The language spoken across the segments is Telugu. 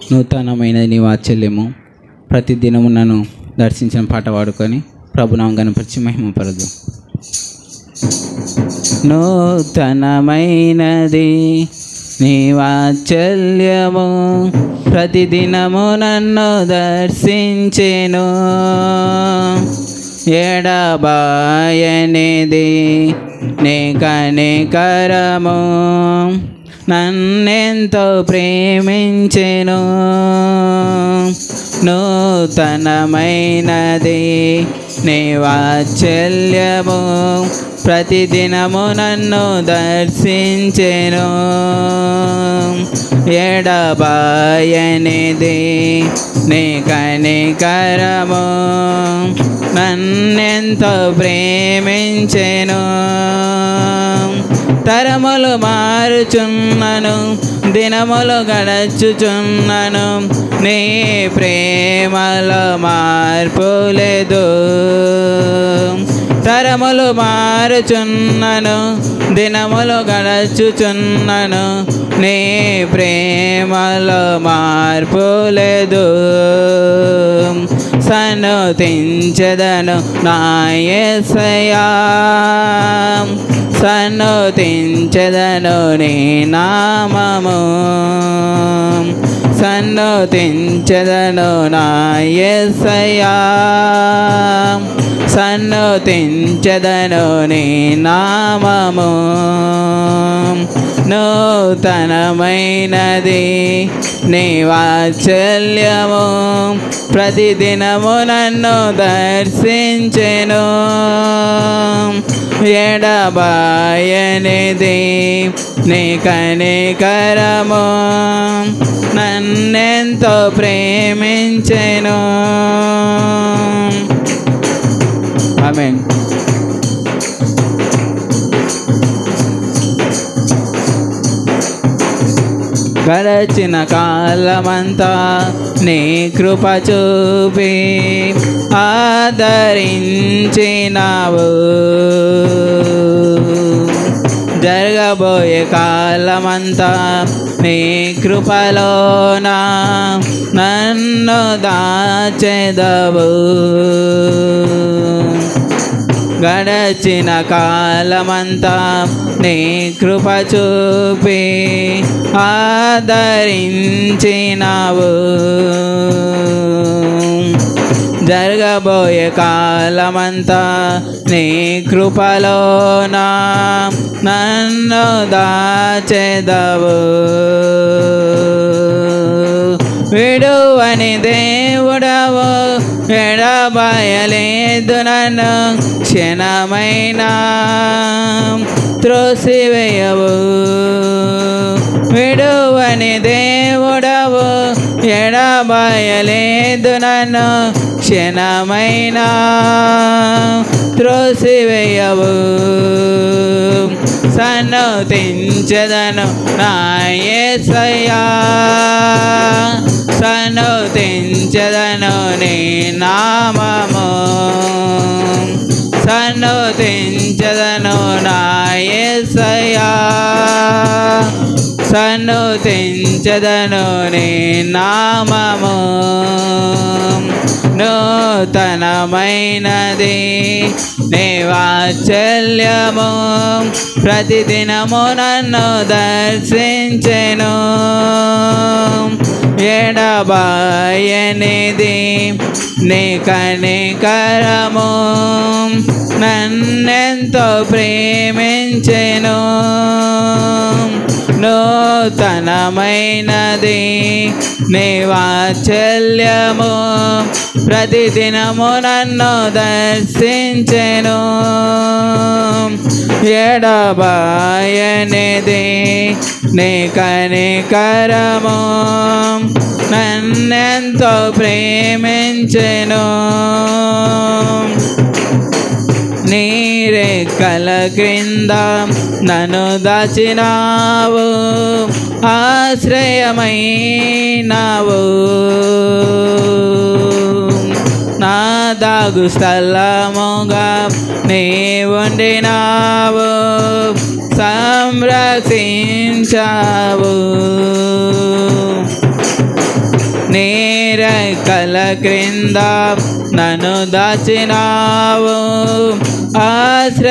నూతనమైనది నీ వాత్సల్యము. ప్రతిదినము నన్ను దర్శించిన పాట పాడుకొని ప్రభునామం గణపరిచి మహిమపరదు. నూతనమైనది నీ వాత్సల్యము, ప్రతిదినము నన్ను దర్శించెను. ఎడబాయనిది నీ కనికరము, నన్నెంతో ప్రేమించెను. నూతనమైనది నీ వాత్సల్యము, ప్రతిదినము నన్ను దర్శించెను. ఎడబాయనిది నీ కనికరము, నన్నెంతో ప్రేమించెను. తరములు మారుచున్నను, దినములు గడచుచున్నను, నీ ప్రేమలో మార్పు లేదు. తరములు మారుచున్నను, దినములు గడచుచున్నను, నీ ప్రేమలో మార్పు లేదు. సన్నుతించెదను నా యేసయ్యా, సన్నుతించెదను నీ నామము, సన్నుతించెదను నా యేసయ్యా, సన్నుతించెదను నీ నామము. నూతనమైనది నీ వాత్సల్యము, ప్రతిదినము నన్ను దర్శించెను. ఎడబాయనిది నీ కనికరము, నన్నెంతో ప్రేమించెను. ఆమేన్. గడచిన కాలమంతా నీ కృప చూపి ఆదరించినావు. జరగబోయే కాలమంతా నీ కృపలోన నన్ను దాచెదవు. గడచిన కాలమంతా నీ కృప చూపి ఆదరించినావు. జరగబోయే కాలమంతా నీ కృపలోన నన్ను దాచెదవు. విడువని దేవుడవు, ఎడబాయలేదు నన్ను క్షణమైనా త్రోసివేయవు. విడువని దేవుడవు, ఎడబాయలేదు నన్ను క్షణమైనా త్రోసివేయవు. సన్నుతించెదను నా యేసయ్యా, సన్నుతించెదను నీ నామము, సన్నుతించెదను నా యేసయ్యా, సన్నుతించెదను నీ నామము. నూతనమైనది నీ వాత్సల్యము, ప్రతిదినము నన్ను దర్శించెను. ఎడబాయనిది నీ కనికరము, నన్నెంతో ప్రేమించెను. నూతనమైనది నీ వాత్సల్యము, ప్రతిదినము నన్ను దర్శించెను. ఎడబాయనిది నీ కనికరము, నన్నెంతో ప్రేమించెను. నీ రెక్కల క్రింద నన్ను దాచినావు, ఆశ్రయమైనావు. నా దాగు స్థలముగా నీ ఉండినావు, సంరక్షించావు. రెక్కల క్రింద నన్ను దాచినావు, ఆశ్రయమైనావు.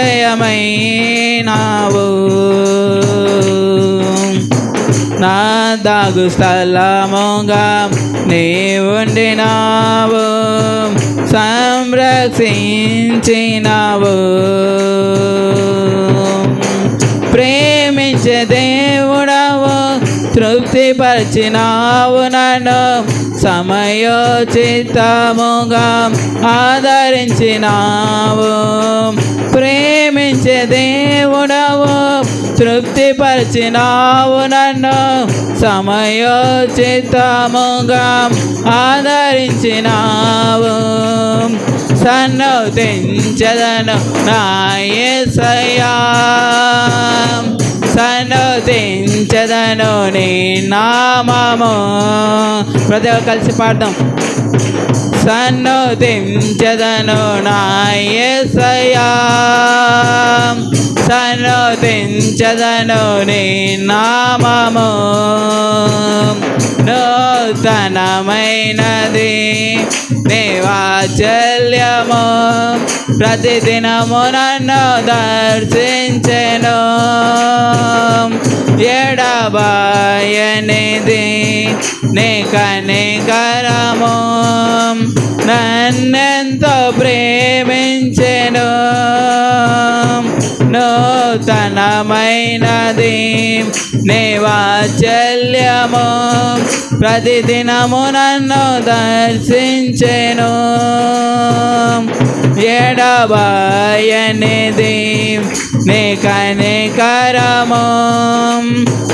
నా దాగు స్థలముగా నీవుండినావు, సంరక్షించినావు. ప్రేమించే దేవుడవు, తృప్తిపరిచినావు నన్ను, సమయోచితముగా ఆదరించినావు. ప్రేమించే దేవుడవు, తృప్తిపరిచినావు నన్ను, సమయోచితముగా ఆదరించినావు. సన్నుతించెదను నా యేసయ్యా, సన్నుతించెదను నీ నామము. ప్రతి ఒక్కరు కలిసి పాడదాం. సన్నుతించెదను నా యేసయ్యా, సన్నుతించెదను నీ నామము. నూతనమైనది నీ వాత్సల్యము, ప్రతిదినము నన్ను దర్శించెను. ఎడబాయనిది నీ కనికరము, నన్నెంతో ప్రేమించెను. నూతనమైనది నీ వాత్సల్యము, ప్రతిదినము నన్ను దర్శించెను. ఎడబాయనిది నీ కనికరము,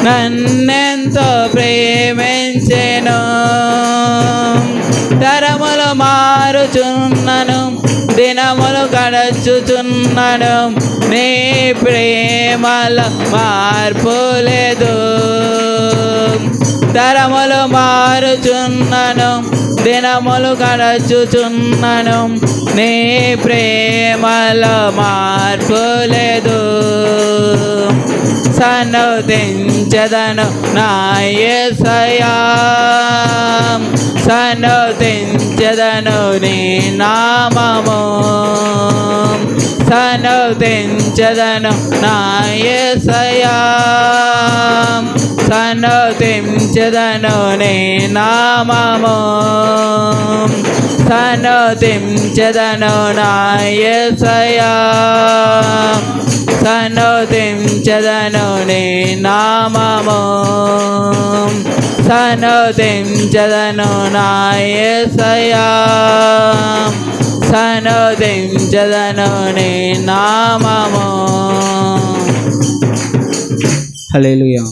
నన్నెంతో ప్రేమించెను. తరములు మారుచున్నను, దినములు గడచుచున్నను, నీ ప్రేమలో మార్పు లేదు. తరములు మారుచున్నను, దినములు గడచుచున్నను, నీ ప్రేమలో మార్పు లేదు. సన్నుతించెదను నా యేసయ్యా, సన్నుతించెదను నీ నామము. సన్నుతించెదను నా యేసయ్యా, సన్నుతించెదను నీ నామము. సన్నుతించెదను నా యేసయ్యా, సన్నుతించెదను నీ నామము. సన్నుతించెదను నా యేసయ్యా, సన్నుతించెదను నీ నామము. హల్లెలూయా.